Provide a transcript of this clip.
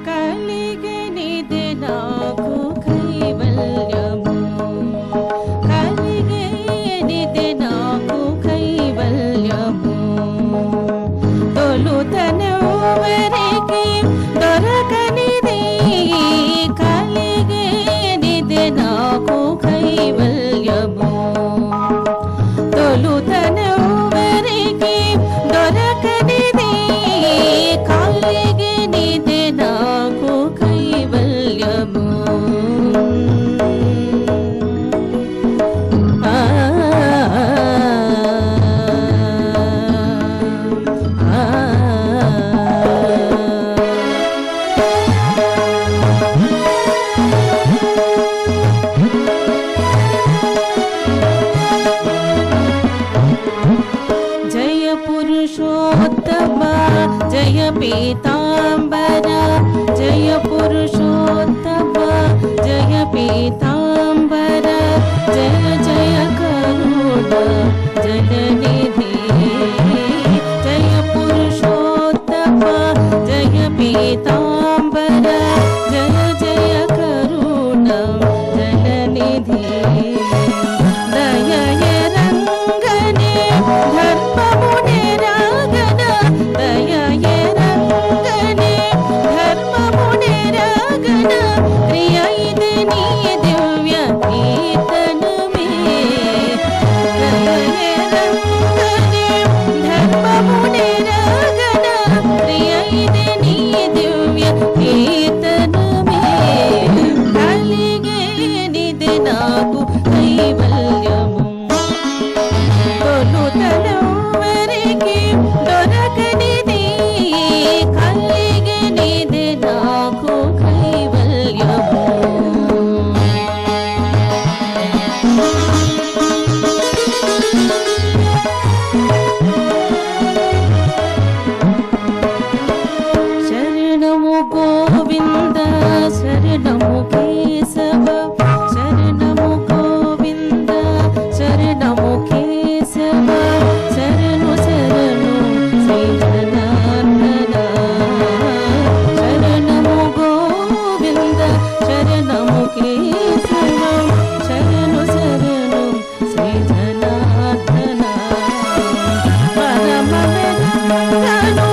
కలిగనిది నాకు కైవల్యము, కలిగనిది నాకు కైవల్యము. తొలుతనెవ్వరికి దొరకనిది, కలిగనిది నాకు కైవల్యము. తొలుతనెవ్వరికి దొరకనిది, కలిగనిది నాకు కైవల్యము. జయ పురుషోత్తమ జయ పీతాంబర, జయ పురుషోత్తమ జయ పీతాంబర, జయ జయ కరుణ జలనిధి. జయ పురుషోత్తమ జయ పీతాంబర, జయ జయ కరుణ జలనిధి. దయయ రంగనే ధర్మమునే రాగన, దయయ రంగనే ధర్మమునే రాగన, ప్రియ ఇది నీ దివ్య కీర్తనమే. దయయ రంగనే ధర్మమునే రాగన, ప్రియ ఇది నీ దివ్య కీర్తనమే. కలిగేనిది నాకు కైవల్యము, తొలుతనెవ్వరికి దొరకనిది, కలిగనిది నాకు కైవల్యము. శరణము గోవింద శరణము కేశవ, శరణము గోవింద శరణము కేశవ, శరణు శరణు శ్రీ జనార్దన. శరణము గోవింద శరణము కేశవ, శరణు శరణు శ్రీ జనార్దన. పరమ వెంకటను